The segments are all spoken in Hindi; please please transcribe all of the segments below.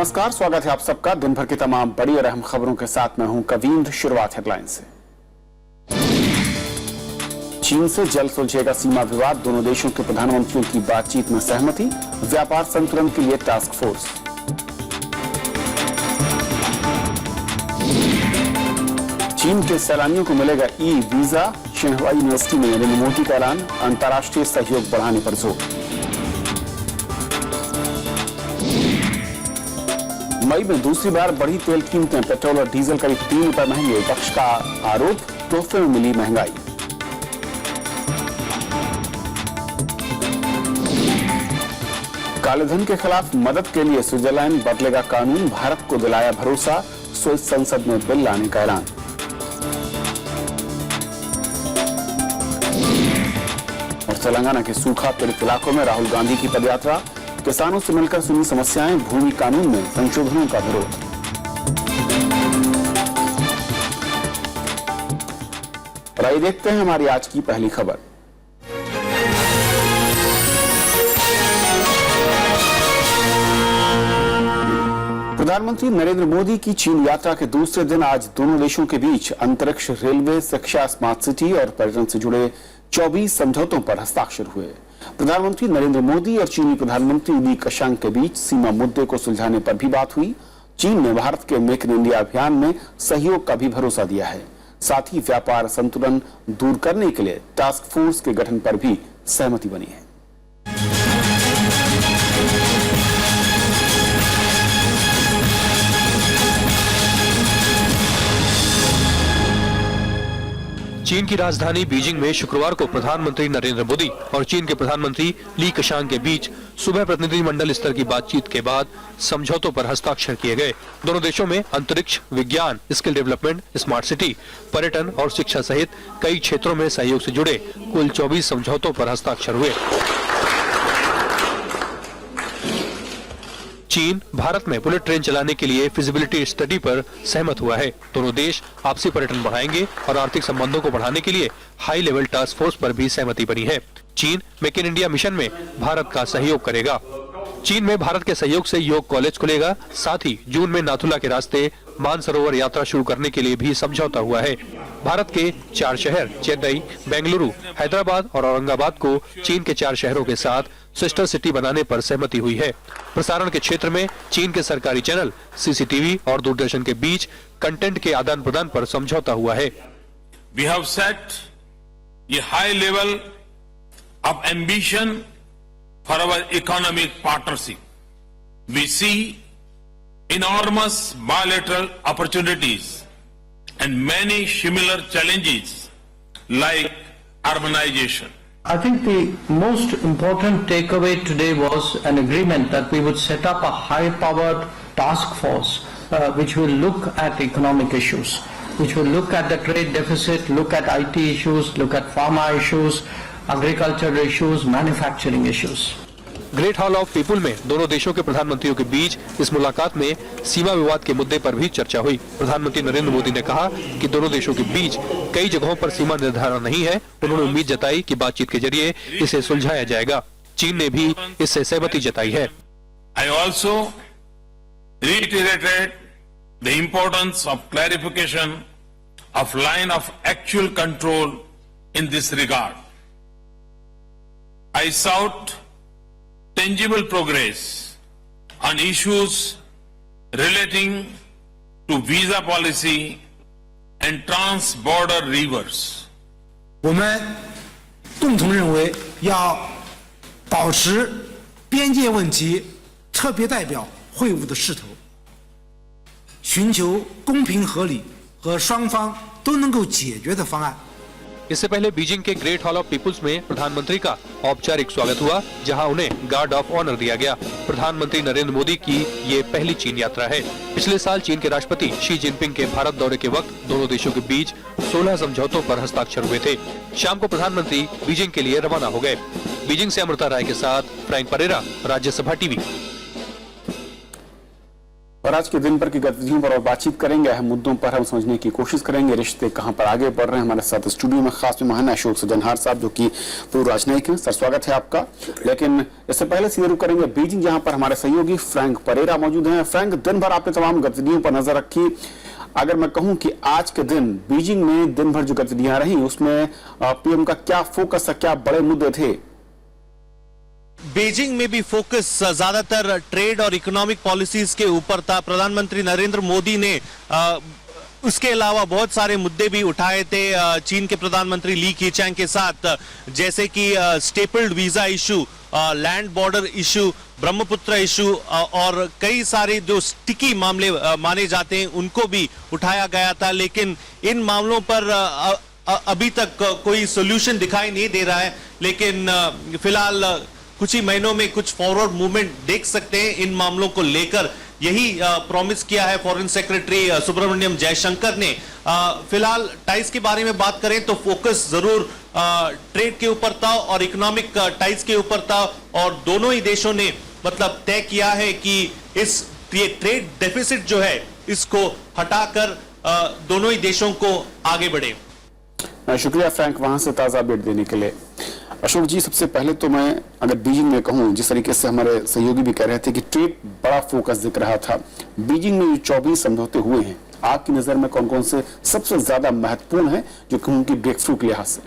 नमस्कार, स्वागत है आप सबका दिन भर की तमाम बड़ी और अहम खबरों के साथ। मैं हूं कवींद्र। शुरुआत हेडलाइन से। चीन से जल्द सुलझेगा सीमा विवाद, दोनों देशों के प्रधानमंत्रियों की बातचीत में सहमति। व्यापार संतुलन के लिए टास्क फोर्स। चीन के सैलानियों को मिलेगा ई वीजा। शिन्हुआ यूनिवर्सिटी में नरेंद्र मोदी का ऐलान, अंतर्राष्ट्रीय सहयोग बढ़ाने पर जोर। मई में दूसरी बार बढ़ी तेल कीमतें, पेट्रोल और डीजल करीब 3 रुपए महंगे। विपक्ष का आरोप, तोहफे में मिली महंगाई। कालेधन के खिलाफ मदद के लिए स्विट्जरलैंड बदलेगा कानून, भारत को दिलाया भरोसा। स्विस संसद में बिल लाने का ऐलान। और तेलंगाना के सूखा पीड़ित इलाकों में राहुल गांधी की पदयात्रा, किसानों से मिलकर सुनी समस्याएं, भूमि कानून में संशोधनों का विरोध। और आइए देखते हैं हमारी आज की पहली खबर। प्रधानमंत्री नरेंद्र मोदी की चीन यात्रा के दूसरे दिन आज दोनों देशों के बीच अंतरिक्ष, रेलवे, शिक्षा, स्मार्ट सिटी और पर्यटन से जुड़े 24 समझौतों पर हस्ताक्षर हुए। प्रधानमंत्री नरेंद्र मोदी और चीनी प्रधानमंत्री ली कशांग के बीच सीमा मुद्दे को सुलझाने पर भी बात हुई। चीन ने भारत के मेक इन इंडिया अभियान में सहयोग का भी भरोसा दिया है। साथ ही व्यापार संतुलन दूर करने के लिए टास्क फोर्स के गठन पर भी सहमति बनी है। चीन की राजधानी बीजिंग में शुक्रवार को प्रधानमंत्री नरेंद्र मोदी और चीन के प्रधानमंत्री ली कशांग के बीच सुबह प्रतिनिधिमंडल स्तर की बातचीत के बाद समझौतों पर हस्ताक्षर किए गए। दोनों देशों में अंतरिक्ष, विज्ञान, स्किल डेवलपमेंट, स्मार्ट सिटी, पर्यटन और शिक्षा सहित कई क्षेत्रों में सहयोग से जुड़े कुल 24 समझौतों पर हस्ताक्षर हुए। चीन भारत में बुलेट ट्रेन चलाने के लिए फिजिबिलिटी स्टडी पर सहमत हुआ है। दोनों देश आपसी पर्यटन बढ़ाएंगे और आर्थिक संबंधों को बढ़ाने के लिए हाई लेवल टास्क फोर्स पर भी सहमति बनी है। चीन मेक इन इंडिया मिशन में भारत का सहयोग करेगा। चीन में भारत के सहयोग से योग कॉलेज खुलेगा। साथ ही जून में नाथुला के रास्ते मानसरोवर यात्रा शुरू करने के लिए भी समझौता हुआ है। भारत के 4 शहर चेन्नई, बेंगलुरु, हैदराबाद और औरंगाबाद को चीन के 4 शहरों के साथ सिस्टर सिटी बनाने पर सहमति हुई है। प्रसारण के क्षेत्र में चीन के सरकारी चैनल, सीसीटीवी और दूरदर्शन के बीच कंटेंट के आदान प्रदान पर समझौता हुआ है। We have set a high level of ambition for our economic partnership. We see enormous bilateral opportunities and many similar challenges like urbanization. I think the most important takeaway today was an agreement that we would set up a high-powered task force which will look at economic issues, which will look at the trade deficit, look at IT issues, look at pharma issues, agriculture issues, manufacturing issues. Great hall of people में दोनों देशों के प्रधानमंत्रियों के बीच इस मुलाकात में सीमा विवाद के मुद्दे पर भी चर्चा हुई। प्रधानमंत्री नरेंद्र मोदी ने कहा कि दोनों देशों के बीच कई जगहों पर सीमा निर्धारण नहीं है। उन्होंने उम्मीद जताई कि बातचीत के जरिए इसे सुलझाया जाएगा। चीन ने भी इससे सहमति जताई है। I also reiterated the importance of clarification of line of actual control in this regard. I sought tangible progress on issues relating to visa policy and trans-border rivers. 我们共同认为要保持边界问题特别代表会晤的势头，寻求公平合理和双方都能够解决的方案。 इससे पहले बीजिंग के ग्रेट हॉल ऑफ पीपुल्स में प्रधानमंत्री का औपचारिक स्वागत हुआ, जहां उन्हें गार्ड ऑफ ऑनर दिया गया। प्रधानमंत्री नरेंद्र मोदी की ये पहली चीन यात्रा है। पिछले साल चीन के राष्ट्रपति शी जिनपिंग के भारत दौरे के वक्त दोनों देशों के बीच 16 समझौतों पर हस्ताक्षर हुए थे। शाम को प्रधानमंत्री बीजिंग के लिए रवाना हो गए। बीजिंग से अमृता राय के साथ फ्रैंक परेरा, राज्यसभा टीवी। और आज के दिन भर की गतिविधियों पर और बातचीत करेंगे। अहम मुद्दों पर हम समझने की कोशिश करेंगे, रिश्ते कहां पर आगे बढ़ रहे हैं। हमारे साथ स्टूडियो में खास मेहमान अशोक सजनहार साहब, जो कि पूर्व राजनयिक हैं। सर, स्वागत है आपका। लेकिन इससे पहले सीधे रुक करेंगे बीजिंग, जहां पर हमारे सहयोगी फ्रैंक परेरा मौजूद हैं। फ्रैंक, दिन भर आपने तमाम गतिविधियों पर नजर रखी। अगर मैं कहूं कि आज के दिन बीजिंग में दिन भर जो गतिविधियां रही, उसमें पीएम का क्या फोकस है, क्या बड़े मुद्दे थे? बीजिंग में भी फोकस ज्यादातर ट्रेड और इकोनॉमिक पॉलिसीज के ऊपर था। प्रधानमंत्री नरेंद्र मोदी ने उसके अलावा बहुत सारे मुद्दे भी उठाए थे चीन के प्रधानमंत्री ली कीचैंग के साथ, जैसे कि stapled visa issue, land border issue, Brahmaputra issue और कई सारे जो स्टिकी मामले माने जाते हैं उनको भी उठाया गया था। लेकिन इन मामलों पर अभी तक कोई सोल्यूशन दिखाई नहीं दे रहा है। लेकिन फिलहाल कुछ ही महीनों में कुछ फॉरवर्ड मूवमेंट देख सकते हैं इन मामलों को लेकर। यही प्रॉमिस किया है फॉरेन सेक्रेटरी सुब्रमण्यम जयशंकर ने। फिलहाल टाइज के बारे में बात करें तो फोकस जरूर ट्रेड के ऊपर था और इकोनॉमिक टाइज के ऊपर था, और दोनों ही देशों ने मतलब तय किया है कि इस ट्रेड डेफिसिट जो है इसको हटाकर दोनों ही देशों को आगे बढ़े। शुक्रिया फ्रैंक, वहां से ताजा अपडेट देने के लिए। अशोक जी, सबसे पहले तो मैं अगर बीजिंग में कहूं, जिस तरीके से हमारे सहयोगी भी कह रहे थे कि ट्रेड बड़ा फोकस दिख रहा था, बीजिंग में 24 समझौते हुए हैं, आपकी नजर में कौन कौन से सबसे ज्यादा महत्वपूर्ण है, जो कहूं कि ब्रेक थ्रू के लिहाज से?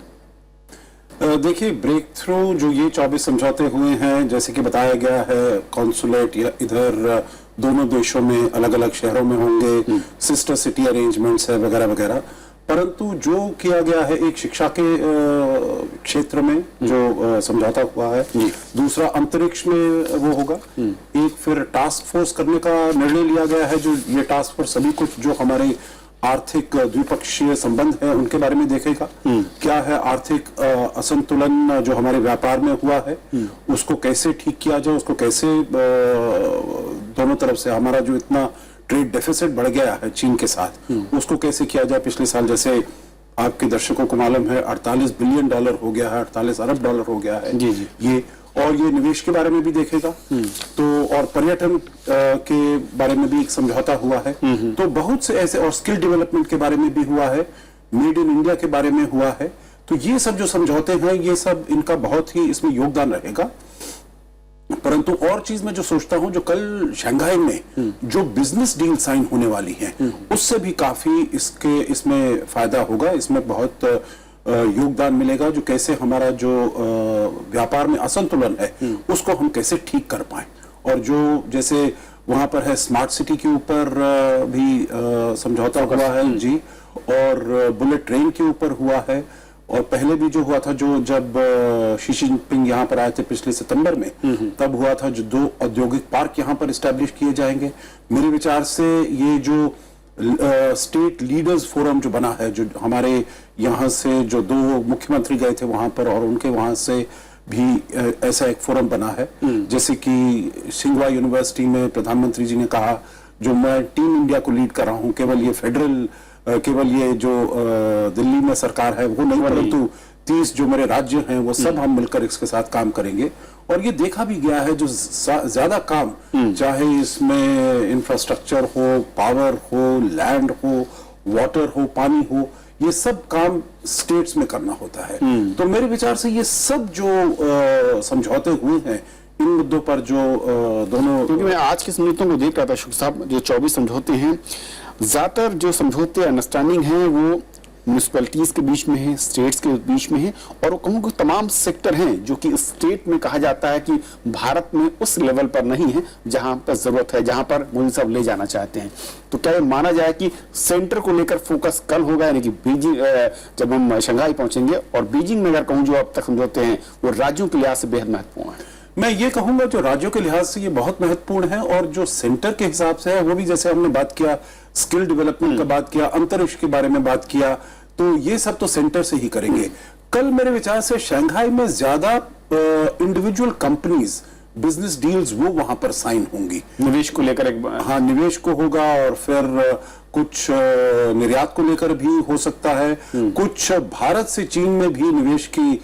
देखिए, ब्रेक थ्रू जो ये 24 समझौते हुए हैं, जैसे कि बताया गया है, कॉन्सुलेट इधर दोनों देशों में अलग अलग शहरों में होंगे, सिस्टर सिटी अरेंजमेंट्स है वगैरह वगैरह। परंतु जो किया गया है, एक शिक्षा के क्षेत्र में जो समझौता हुआ है, दूसरा अंतरिक्ष में वो होगा, एक फिर टास्क फोर्स करने का निर्णय लिया गया है, जो ये टास्क फोर्स सभी कुछ जो हमारे आर्थिक द्विपक्षीय संबंध है उनके बारे में देखेगा। क्या है आर्थिक असंतुलन जो हमारे व्यापार में हुआ है, उसको कैसे ठीक किया जाए, उसको कैसे दोनों तरफ से हमारा जो इतना ट्रेड डेफिसिट बढ़ गया है चीन के साथ, उसको कैसे किया जाए। पिछले साल जैसे आपके दर्शकों को मालूम है $48 बिलियन हो गया है, 48 अरब डॉलर हो गया है जी जी। ये निवेश के बारे में भी देखेगा, तो और पर्यटन के बारे में भी एक समझौता हुआ है, तो बहुत से ऐसे, और स्किल डेवलपमेंट के बारे में भी हुआ है, मेड इन इंडिया के बारे में हुआ है। तो ये सब जो समझौते हैं, ये सब इनका बहुत ही इसमें योगदान रहेगा। परंतु और चीज मैं जो सोचता हूं, जो कल शंघाई में जो बिजनेस डील साइन होने वाली है, उससे भी काफी इसमें फायदा होगा, इसमें बहुत योगदान मिलेगा, जो कैसे हमारा जो व्यापार में असंतुलन है उसको हम कैसे ठीक कर पाए। और जो जैसे वहां पर है स्मार्ट सिटी के ऊपर भी समझौता हुआ है जी, और बुलेट ट्रेन के ऊपर हुआ है, और पहले भी जो हुआ था, जो जब शी जिनपिंग यहाँ पर आए थे पिछले सितंबर में, तब हुआ था जो 2 औद्योगिक पार्क यहाँ पर एस्टैब्लिश किए जाएंगे। मेरे विचार से ये जो स्टेट लीडर्स फोरम जो बना है, जो हमारे यहाँ से जो 2 मुख्यमंत्री गए थे वहां पर, और उनके वहां से भी ऐसा एक फोरम बना है, जैसे कि सिंघवा यूनिवर्सिटी में प्रधानमंत्री जी ने कहा, जो मैं टीम इंडिया को लीड कर रहा हूँ, केवल ये जो दिल्ली में सरकार है वो नहीं, परंतु 30 जो मेरे राज्य हैं वो सब हम मिलकर इसके साथ काम करेंगे। और ये देखा भी गया है, जो ज्यादा काम, चाहे इसमें इंफ्रास्ट्रक्चर हो, पावर हो, लैंड हो, वाटर हो, पानी हो, ये सब काम स्टेट्स में करना होता है। तो मेरे विचार से ये सब जो समझौते हुए हैं इन मुद्दों पर, जो दोनों, क्योंकि मैं आज के समझौतों को देख रहा था अशोक साहब, जो 24 समझौते हैं, ज्यादातर जो समझौते अंडरस्टैंडिंग हैं वो म्यूनिसिपैलिटीज के बीच में है, स्टेट्स के बीच में है, और कहूँ कि तमाम सेक्टर हैं जो कि स्टेट में कहा जाता है कि भारत में उस लेवल पर नहीं है जहां पर जरूरत है, जहां पर मोदी साहब ले जाना चाहते हैं। तो क्या ये माना जाए कि सेंटर को लेकर फोकस कल होगा, यानी कि बीजिंग, जब हम शंघाई पहुंचेंगे, और बीजिंग में अगर कहूँ जो अब तक समझौते हैं वो राज्यों के लिहाज से बेहद महत्वपूर्ण है? मैं ये कहूंगा जो राज्यों के लिहाज से ये बहुत महत्वपूर्ण है, और जो सेंटर के हिसाब से है वो भी, जैसे हमने बात किया स्किल डेवलपमेंट का, बात किया अंतरिक्ष के बारे में बात किया, तो ये सब तो सेंटर से ही करेंगे। कल मेरे विचार से शंघाई में ज्यादा इंडिविजुअल कंपनीज बिजनेस डील्स वो वहां पर साइन होंगी, निवेश को लेकर निवेश को होगा, और फिर कुछ निर्यात को लेकर भी हो सकता है, कुछ भारत से चीन में भी निवेश की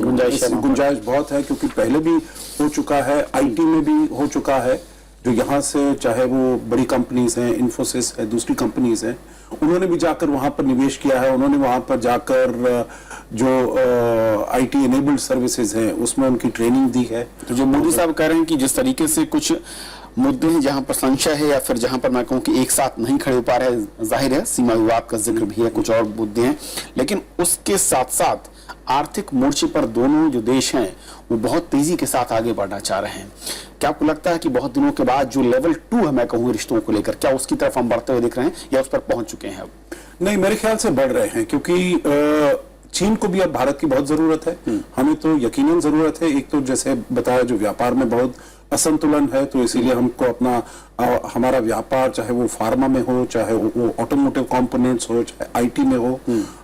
गुंजाइश बहुत है, क्योंकि पहले भी हो चुका है, आईटी में भी हो चुका है, जो यहाँ से चाहे वो बड़ी कंपनीज हैं, इन्फोसिस है, दूसरी कंपनीज हैं, उन्होंने भी जाकर वहां पर निवेश किया है। उन्होंने वहां पर जाकर जो आईटी एनेबल्ड सर्विसेज हैं उसमें उनकी ट्रेनिंग दी है। तो जो मोदी साहब कह रहे हैं कि जिस तरीके से कुछ मुद्दे हैं जहां पर संशय है या फिर जहां पर मैं कहूं कि एक साथ नहीं खड़े हो पा रहे, जाहिर है सीमा विवाद का जिक्र भी है, कुछ और मुद्दे हैं, लेकिन उसके साथ साथ आर्थिक मोर्चे पर दोनों जो देश हैं वो बहुत तेजी के साथ आगे बढ़ना चाह रहे हैं। क्या आपको लगता है कि बहुत दिनों के बाद जो लेवल 2 है मैं कहूँ रिश्तों को लेकर, क्या उसकी तरफ हम बढ़ते हुए दिख रहे हैं या उस पर पहुंच चुके हैं अब? नहीं, मेरे ख्याल से बढ़ रहे हैं, क्योंकि चीन को भी अब भारत की बहुत जरूरत है। हमें तो यकीनन जरूरत है। एक तो जैसे बताया जो व्यापार में बहुत असंतुलन है, तो इसीलिए हमको अपना हमारा व्यापार चाहे वो फार्मा में हो, चाहे वो ऑटोमोटिव कंपोनेंट्स हो, चाहे आईटी में हो,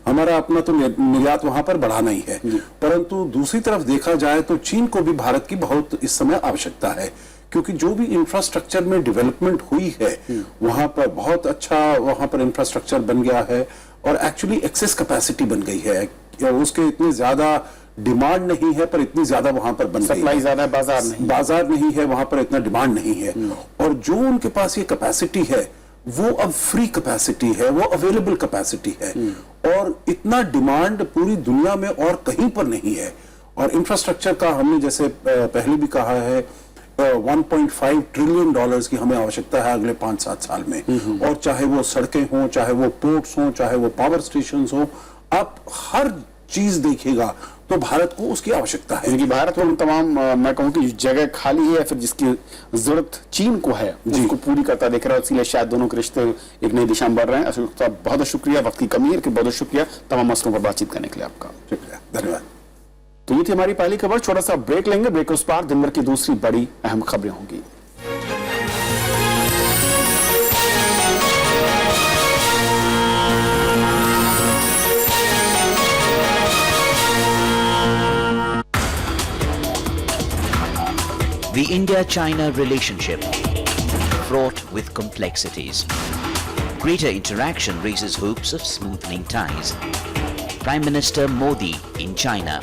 हमारा अपना तो निर्यात वहां पर बढ़ाना ही है। परंतु दूसरी तरफ देखा जाए तो चीन को भी भारत की बहुत इस समय आवश्यकता है, क्योंकि जो भी इंफ्रास्ट्रक्चर में डेवलपमेंट हुई है वहां पर बहुत अच्छा वहां पर इंफ्रास्ट्रक्चर बन गया है और एक्चुअली एक्सेस कैपेसिटी बन गई है। उसके इतने ज्यादा डिमांड नहीं है पर इतनी ज्यादा वहां पर बन गई है। सप्लाई ज्यादा है, बाजार नहीं है, वहां पर इतना डिमांड नहीं है। और जो उनके पास ये कैपेसिटी है वो अब फ्री कैपेसिटी है, वो अवेलेबल कैपेसिटी है और इतना डिमांड पूरी दुनिया में और कहीं पर नहीं है। और इंफ्रास्ट्रक्चर का हमने जैसे पहले भी कहा है 1.5 ट्रिलियन डॉलर्स की हमें आवश्यकता है अगले 5-7 साल में। और चाहे वो सड़कें हों, चाहे वो पोर्ट्स हों, चाहे वो पावर स्टेशन हो, आप हर चीज देखिएगा तो भारत को उसकी आवश्यकता है। क्योंकि भारत में तमाम मैं कहूँ कि जगह खाली है, फिर जिसकी जरूरत चीन को है उसको पूरी करता दिख रहा है, इसलिए शायद दोनों के रिश्ते एक नई दिशा में बढ़ रहे हैं। अशोक साहब बहुत बहुत शुक्रिया, वक्त की कमी है कि बहुत शुक्रिया तमाम मसलों पर बातचीत करने के लिए आपका। शुक्रिया, धन्यवाद। तो ये थी हमारी पहली खबर। छोटा सा ब्रेक लेंगे, ब्रेक के उस पार दिन भर की दूसरी बड़ी अहम खबरें होंगी। The India-China relationship, fraught with complexities. Greater interaction raises hopes of smoothening ties. Prime Minister Modi in China.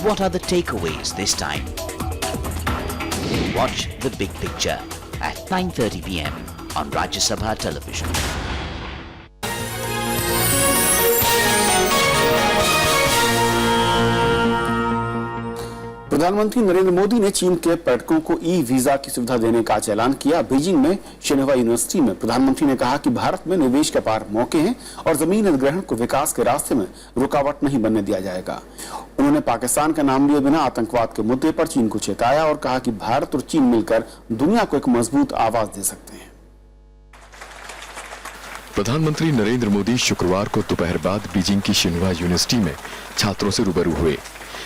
What are the takeaways this time? Watch The Big Picture at 9:30 p.m. on Rajya Sabha Television. प्रधानमंत्री नरेंद्र मोदी ने चीन के पर्यटकों को ई वीजा की सुविधा देने का आज ऐलान किया। बीजिंग में शिन्हुआ यूनिवर्सिटी में प्रधानमंत्री ने कहा कि भारत में निवेश के अपार मौके हैं और जमीन अधिग्रहण को विकास के रास्ते में रुकावट नहीं बनने दिया जाएगा। उन्होंने पाकिस्तान का नाम लिए बिना आतंकवाद के मुद्दे पर चीन को चेताया और कहा कि भारत और चीन मिलकर दुनिया को एक मजबूत आवाज दे सकते हैं। प्रधानमंत्री नरेंद्र मोदी शुक्रवार को दोपहर बाद बीजिंग की शिन्हुआ यूनिवर्सिटी में छात्रों से रूबरू हुए।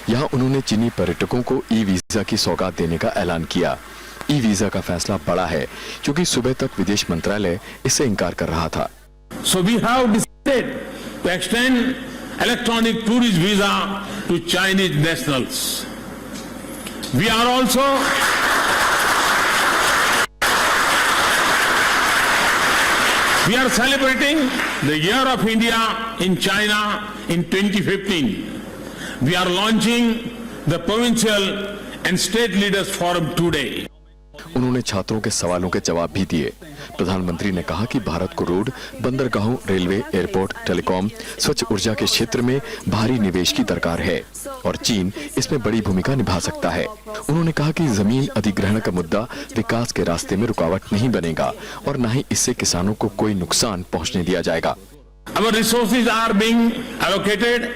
यहाँ उन्होंने चीनी पर्यटकों को ई वीजा की सौगात देने का ऐलान किया। ई वीजा का फैसला बड़ा है क्योंकि सुबह तक विदेश मंत्रालय इससे इनकार कर रहा था। So we have decided to extend electronic tourist visa to Chinese nationals. We are also celebrating the Year of India in China in 2015. We are launching the Provincial and State Leaders Forum today. उन्होंने छात्रों के सवालों के जवाब भी दिए। प्रधानमंत्री ने कहा कि भारत को रोड, बंदरगाहों, रेलवे, एयरपोर्ट, टेलीकॉम, स्वच्छ ऊर्जा के क्षेत्र में भारी निवेश की दरकार है और चीन इसमें बड़ी भूमिका निभा सकता है। उन्होंने कहा कि जमीन अधिग्रहण का मुद्दा विकास के रास्ते में रुकावट नहीं बनेगा और न ही इससे किसानों को कोई नुकसान पहुंचने दिया जाएगा। Our resources are being allocated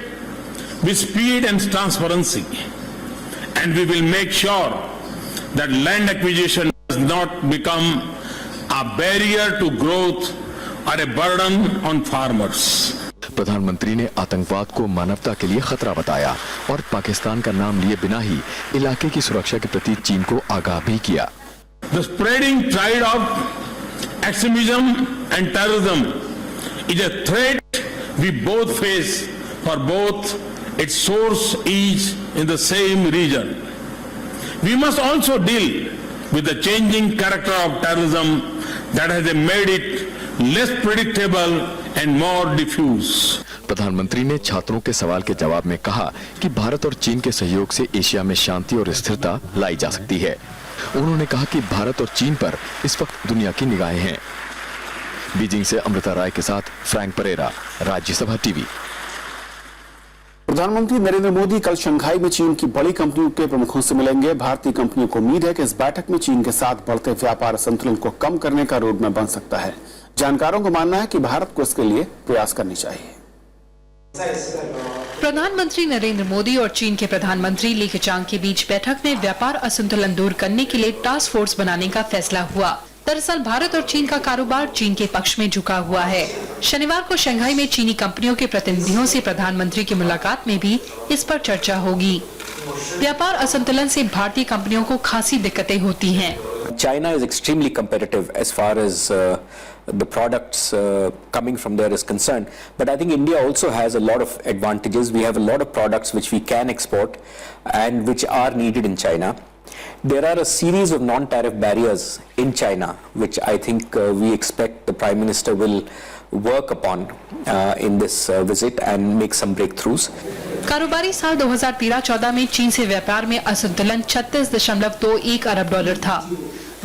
with speed and transparency, and we will make sure that land acquisition does not become a barrier to growth or a burden on farmers. प्रधानमंत्री ने आतंकवाद को मानवता के लिए खतरा बताया और पाकिस्तान का नाम लिए बिना ही इलाके की सुरक्षा के प्रति चीन को आगाह भी किया। The spreading tide of extremism and terrorism is a threat we both face, for both its source is in the same region. We must also deal with the changing character of terrorism that has made it less predictable and more diffuse. प्रधानमंत्री ने छात्रों के सवाल के जवाब में कहा कि भारत और चीन के सहयोग से एशिया में शांति और स्थिरता लाई जा सकती है। उन्होंने कहा कि भारत और चीन पर इस वक्त दुनिया की निगाहें हैं। बीजिंग से अमृता राय के साथ फ्रैंक परेरा, राज्यसभा टीवी। प्रधानमंत्री नरेंद्र मोदी कल शंघाई में चीन की बड़ी कंपनियों के प्रमुखों से मिलेंगे। भारतीय कंपनियों को उम्मीद है कि इस बैठक में चीन के साथ बढ़ते व्यापार असंतुलन को कम करने का रोड मैप बन सकता है। जानकारों का मानना है कि भारत को इसके लिए प्रयास करने चाहिए। प्रधानमंत्री नरेंद्र मोदी और चीन के प्रधानमंत्री ली केचांग के बीच बैठक में व्यापार असंतुलन दूर करने के लिए टास्क फोर्स बनाने का फैसला हुआ। दरअसल भारत और चीन का कारोबार चीन के पक्ष में झुका हुआ है। शनिवार को शंघाई में चीनी कंपनियों के प्रतिनिधियों से प्रधानमंत्री की मुलाकात में भी इस पर चर्चा होगी। व्यापार असंतुलन से भारतीय कंपनियों को खासी दिक्कतें होती हैं। China is extremely competitive as far as the products coming from there is concerned. But I think India also has a lot of advantages. We have a lot of products which we can export and which are needed in China. There are a series of non-tariff barriers in China, which I think we expect the Prime Minister will work upon in this visit and make some breakthroughs. कारोबारी साल 2013-14 में चीन से व्यापार में असंतुलन 36.21 अरब डॉलर था।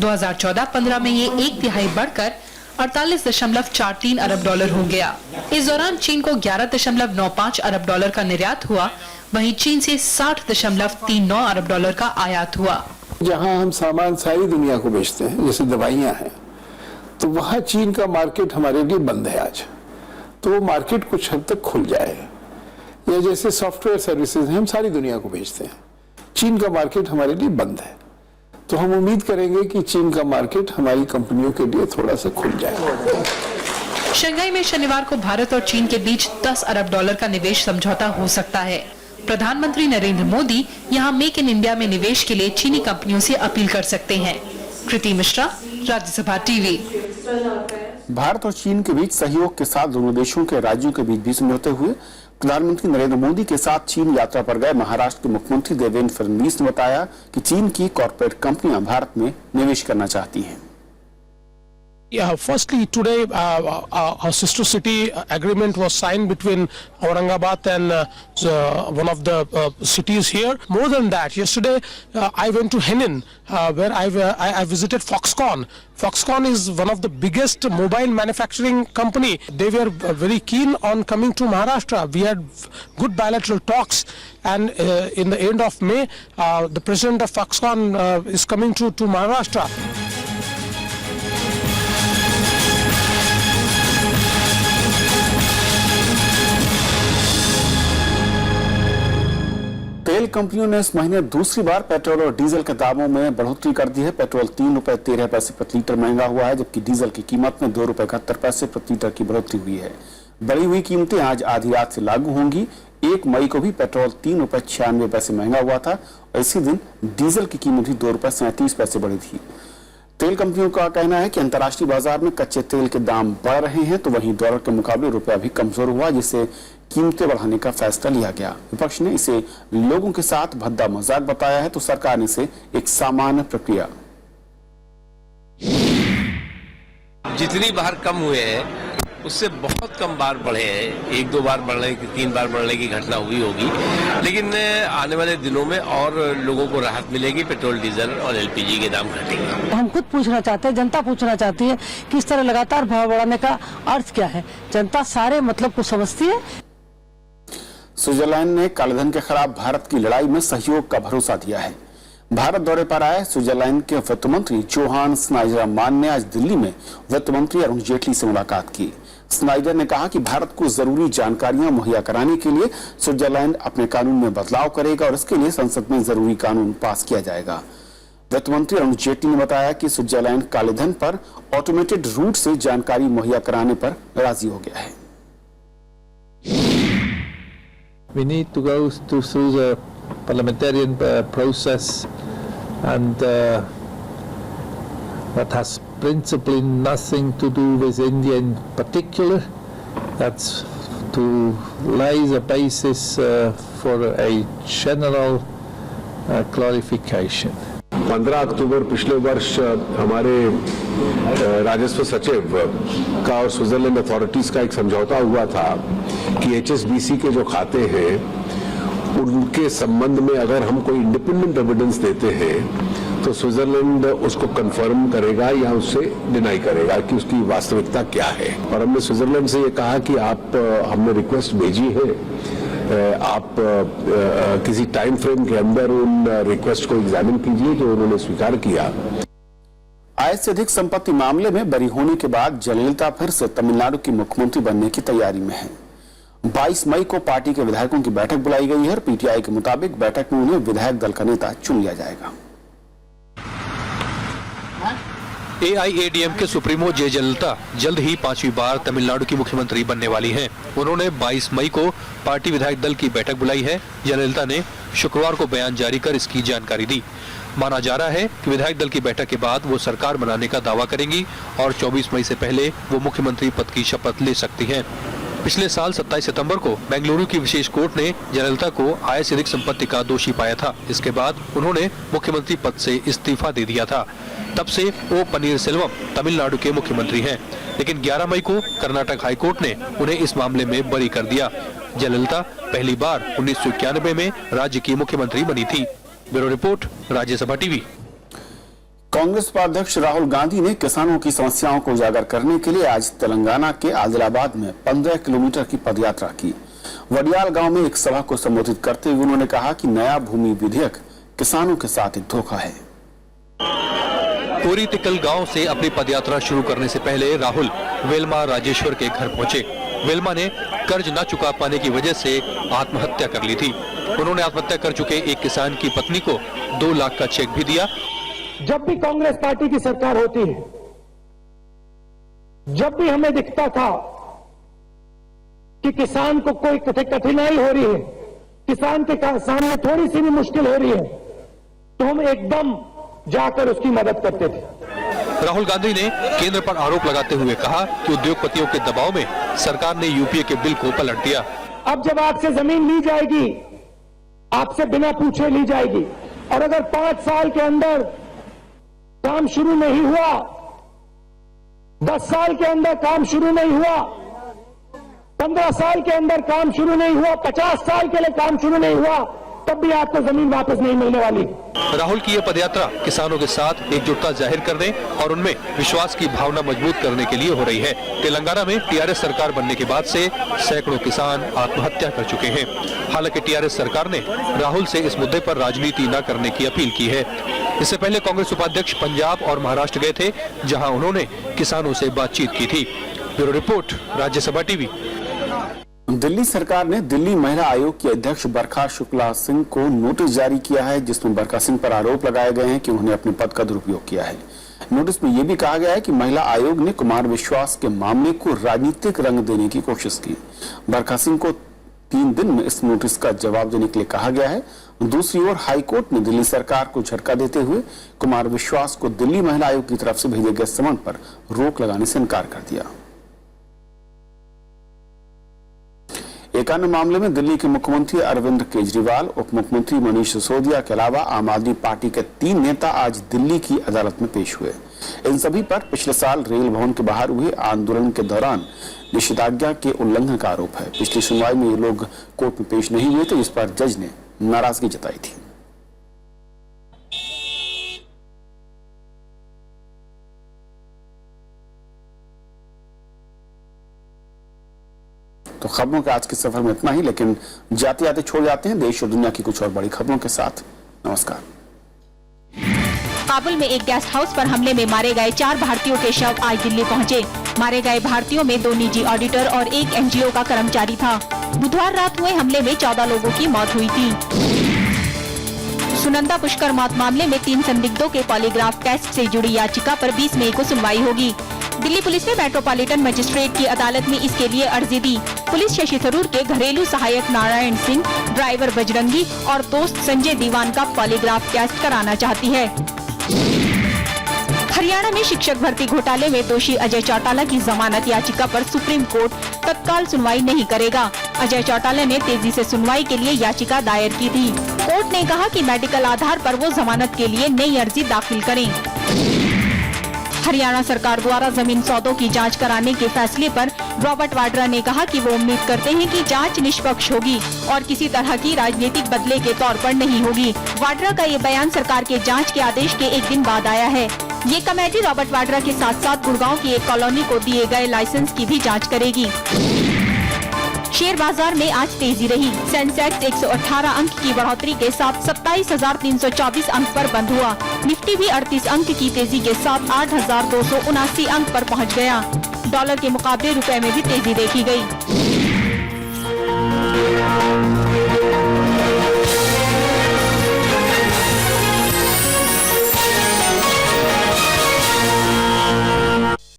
2014-15 में ये 1/3 बढ़कर 48.43 अरब डॉलर हो गया। इस दौरान चीन को 11.95 अरब डॉलर का निर्यात हुआ, वहीं चीन से 60.39 अरब डॉलर का आयात हुआ। जहां हम सामान सारी दुनिया को बेचते हैं, जैसे दवाइयां हैं, तो वहां चीन का मार्केट हमारे लिए बंद है आज। तो वो मार्केट कुछ हद तक खुल जाएगा। या जैसे सॉफ्टवेयर सर्विसेज हम सारी दुनिया को भेजते हैं, चीन का मार्केट हमारे लिए बंद है। तो हम उम्मीद करेंगे कि चीन का मार्केट हमारी कंपनियों के लिए थोड़ा सा खुल जाएगा। शंघाई में शनिवार को भारत और चीन के बीच 10 अरब डॉलर का निवेश समझौता हो सकता है। प्रधानमंत्री नरेंद्र मोदी यहां मेक इन इंडिया में निवेश के लिए चीनी कंपनियों से अपील कर सकते हैं। कृति मिश्रा, राज्यसभा टीवी। भारत और चीन के बीच सहयोग के साथ दोनों देशों के राज्यों के बीच भी समझौते हुए। प्रधानमंत्री नरेंद्र मोदी के साथ चीन यात्रा पर गए महाराष्ट्र के मुख्यमंत्री देवेंद्र फडणवीस ने बताया कि चीन की कॉर्पोरेट कंपनियां भारत में निवेश करना चाहती हैं। Yeah, firstly, today our sister city agreement was signed between Aurangabad and one of the cities here. More than that, yesterday I went to Henin where I visited Foxconn. Foxconn is one of the biggest mobile manufacturing company. They were very keen on coming to Maharashtra. We had good bilateral talks, and in the end of May, the president of Foxconn is coming to Maharashtra. तेल कंपनियों ने इस महीने दूसरी बार पेट्रोल और डीजल के दामों में बढ़ोतरी कर दी है। पेट्रोल 3 रुपए 13 पैसे प्रति लीटर महंगा हुआ है, जबकि डीजल की कीमत में 2 रुपए 71 पैसे प्रति लीटर की बढ़ोतरी हुई है। बढ़ी हुई कीमतें आज आधी रात से लागू होंगी। 1 मई को भी पेट्रोल 3 रुपए 96 पैसे महंगा हुआ था और इसी दिन डीजल की कीमत भी 2 रुपए 37 पैसे बढ़ी थी। तेल कंपनियों का कहना है कि अंतर्राष्ट्रीय बाजार में कच्चे तेल के दाम बढ़ रहे हैं, तो वहीं डॉलर के मुकाबले रुपया भी कमजोर हुआ, जिससे कीमतें बढ़ाने का फैसला लिया गया। विपक्ष ने इसे लोगों के साथ भद्दा मजाक बताया है, तो सरकार ने इसे एक सामान्य प्रक्रिया। जितनी बार कम हुए हैं उससे बहुत कम बार बढ़े हैं। 1-2 बार बढ़ने की, 3 बार बढ़ने की घटना हुई होगी, लेकिन आने वाले दिनों में और लोगों को राहत मिलेगी। पेट्रोल, डीजल और एलपीजी के दाम घटेंगे। हम खुद पूछना चाहते हैं, जनता पूछना चाहती है कि इस तरह लगातार भाव बढ़ाने का अर्थ क्या है। जनता सारे मतलब को समझती है। स्विट्जरलैंड ने कालेधन के खिलाफ भारत की लड़ाई में सहयोग का भरोसा दिया है। भारत दौरे पर आए स्विट्जरलैंड के वित्त मंत्री जोहान स्नाइडरमान ने आज दिल्ली में वित्त मंत्री अरुण जेटली से मुलाकात की। स्नाइडर ने कहा कि भारत को जरूरी जानकारियां मुहैया कराने के लिए स्विट्जरलैंड अपने कानून में बदलाव करेगा और इसके लिए संसद में जरूरी कानून पास किया जाएगा। वित्त मंत्री अरुण जेटली ने बताया कि स्विट्जरलैंड कालेधन पर ऑटोमेटेड रूट से जानकारी मुहैया कराने पर राजी हो गया है। We need to go through the parliamentarian process, and that has principally nothing to do with India in particular. That's to lay the basis for a general clarification. 15 अक्टूबर पिछले वर्ष हमारे राजस्व सचिव का और स्विट्जरलैंड अथॉरिटीज का एक समझौता हुआ था कि HSBC के जो खाते हैं उनके संबंध में अगर हम कोई इंडिपेंडेंट एविडेंस देते हैं तो स्विट्जरलैंड उसको कंफर्म करेगा या उससे डिनाई करेगा कि उसकी वास्तविकता क्या है। और हमने स्विट्जरलैंड से ये कहा कि हमने रिक्वेस्ट भेजी है, आप किसी टाइम फ्रेम के अंदर उन रिक्वेस्ट को एग्जामिन कीजिए जो उन्होंने स्वीकार किया। आय से अधिक संपत्ति मामले में बरी होने के बाद जयललिता फिर से तमिलनाडु की मुख्यमंत्री बनने की तैयारी में है। 22 मई को पार्टी के विधायकों की बैठक बुलाई गई है और पीटीआई के मुताबिक बैठक में उन्हें विधायक दल का नेता चुन लिया जाएगा। एआईएडीएम के सुप्रीमो जे जयललिता जल्द ही 5वीं बार तमिलनाडु की मुख्यमंत्री बनने वाली हैं। उन्होंने 22 मई को पार्टी विधायक दल की बैठक बुलाई है। जयललिता ने शुक्रवार को बयान जारी कर इसकी जानकारी दी। माना जा रहा है कि विधायक दल की बैठक के बाद वो सरकार बनाने का दावा करेंगी और 24 मई से पहले वो मुख्यमंत्री पद की शपथ ले सकती हैं। पिछले साल 27 सितंबर को बेंगलुरु की विशेष कोर्ट ने जयललिता को आय से अधिक संपत्ति का दोषी पाया था। इसके बाद उन्होंने मुख्यमंत्री पद से इस्तीफा दे दिया था। तब से ओ पनीरसेल्वम तमिलनाडु के मुख्यमंत्री हैं, लेकिन 11 मई को कर्नाटक हाईकोर्ट ने उन्हें इस मामले में बरी कर दिया। जयललिता पहली बार 1991 में राज्य की मुख्यमंत्री बनी थी। Bureau report, Rajya Sabha TV. Congress उपाध्यक्ष राहुल गांधी ने किसानों की समस्याओं को उजागर करने के लिए आज तेलंगाना के आदिलाबाद में 15 किलोमीटर की पदयात्रा की। वडियाल गांव में एक सभा को संबोधित करते हुए उन्होंने कहा कि नया भूमि विधेयक किसानों के साथ एक धोखा है। कोरी तिकल गांव से अपनी पदयात्रा शुरू करने से पहले राहुल वेलमा राजेश्वर के घर पहुंचे। वेलमा ने कर्ज न चुका पाने की वजह से आत्महत्या कर ली थी। उन्होंने आत्महत्या कर चुके एक किसान की पत्नी को 2 लाख का चेक भी दिया। जब भी कांग्रेस पार्टी की सरकार होती है, जब भी हमें दिखता था कि किसान को कोई कठिनाई हो रही है, किसान के सामने थोड़ी सी भी मुश्किल हो रही है, तो हम एकदम जाकर उसकी मदद करते थे। राहुल गांधी ने केंद्र पर आरोप लगाते हुए कहा कि उद्योगपतियों के दबाव में सरकार ने यूपीए के बिल को पलट दिया। अब जब आपसे जमीन ली जाएगी, आपसे बिना पूछे ली जाएगी, और अगर 5 साल के अंदर काम शुरू नहीं हुआ, 10 साल के अंदर काम शुरू नहीं हुआ, 15 साल के अंदर काम शुरू नहीं हुआ, 50 साल के लिए काम शुरू नहीं हुआ, तब भी आपको जमीन वापस नहीं मिलने वाली। राहुल की यह पदयात्रा किसानों के साथ एकजुटता जाहिर करने और उनमें विश्वास की भावना मजबूत करने के लिए हो रही है। तेलंगाना में टीआरएस सरकार बनने के बाद से सैकड़ों किसान आत्महत्या कर चुके हैं। हालांकि टीआरएस सरकार ने राहुल से इस मुद्दे पर राजनीति न करने की अपील की है। इससे पहले कांग्रेस उपाध्यक्ष पंजाब और महाराष्ट्र गए थे, जहां उन्होंने किसानों से बातचीत की थी। Bureau report, Rajya Sabha TV. Delhi सरकार ने दिल्ली महिला आयोग की अध्यक्ष बरखा शुक्ला सिंह को नोटिस जारी किया है, जिसमें बरखा सिंह पर आरोप लगाए गए हैं कि उन्होंने अपने पद का दुरुपयोग किया है। नोटिस में यह भी कहा गया है कि महिला आयोग ने कुमार विश्वास के मामले को राजनीतिक रंग देने की कोशिश की। बरखा सिंह को 3 दिन में इस नोटिस का जवाब देने के लिए कहा गया है। दूसरी ओर हाईकोर्ट ने दिल्ली सरकार को झटका देते हुए कुमार विश्वास को दिल्ली महिला आयोग की तरफ से भेजे गए समन पर रोक लगाने से इनकार कर दिया। एक अन्य मामले में दिल्ली के मुख्यमंत्री अरविंद केजरीवाल, उप मुख्यमंत्री मनीष सिसोदिया के अलावा आम आदमी पार्टी के 3 नेता आज दिल्ली की अदालत में पेश हुए। इन सभी पर पिछले साल रेल भवन के बाहर हुए आंदोलन के दौरान निषेधाज्ञा के उल्लंघन का आरोप है। पिछली सुनवाई में ये लोग कोर्ट में पेश नहीं हुए थे, जिस पर जज ने नाराजगी जताई थी। तो खबरों के आज के सफर में इतना ही, लेकिन जाते जाते छोड़ जाते हैं देश और दुनिया की कुछ और बड़ी खबरों के साथ। नमस्कार। काबुल में एक गेस्ट हाउस पर हमले में मारे गए 4 भारतीयों के शव आज दिल्ली पहुंचे। मारे गए भारतीयों में 2 निजी ऑडिटर और 1 एनजीओ का कर्मचारी था। बुधवार रात हुए हमले में 14 लोगों की मौत हुई थी। सुनंदा पुष्कर मौत मामले में 3 संदिग्धों के पॉलीग्राफ टेस्ट से जुड़ी याचिका पर 20 मई को सुनवाई होगी। दिल्ली पुलिस ने मेट्रोपॉलिटन मजिस्ट्रेट की अदालत में इसके लिए अर्जी दी। पुलिस शशि थरूर के घरेलू सहायक नारायण सिंह, ड्राइवर बजरंगी और दोस्त संजय दीवान का पॉलीग्राफ टेस्ट कराना चाहती है। हरियाणा में शिक्षक भर्ती घोटाले में दोषी अजय चौटाला की जमानत याचिका पर सुप्रीम कोर्ट तत्काल सुनवाई नहीं करेगा। अजय चौटाला ने तेजी से सुनवाई के लिए याचिका दायर की थी। कोर्ट ने कहा कि मेडिकल आधार पर वो जमानत के लिए नई अर्जी दाखिल करें। हरियाणा सरकार द्वारा जमीन सौदों की जांच कराने के फैसले पर रॉबर्ट वाड्रा ने कहा कि वो उम्मीद करते हैं कि जांच निष्पक्ष होगी और किसी तरह की राजनीतिक बदले के तौर पर नहीं होगी। वाड्रा का ये बयान सरकार के जांच के आदेश के एक दिन बाद आया है। ये कमेटी रॉबर्ट वाड्रा के साथ साथ गुड़गांव की एक कॉलोनी को दिए गए लाइसेंस की भी जाँच करेगी। शेयर बाजार में आज तेजी रही। सेंसेक्स 118 अंक की बढ़ोतरी के साथ 27,324 अंक पर बंद हुआ। निफ्टी भी 38 अंक की तेजी के साथ 8,279 अंक पर पहुंच गया। डॉलर के मुकाबले रुपए में भी तेजी देखी गई।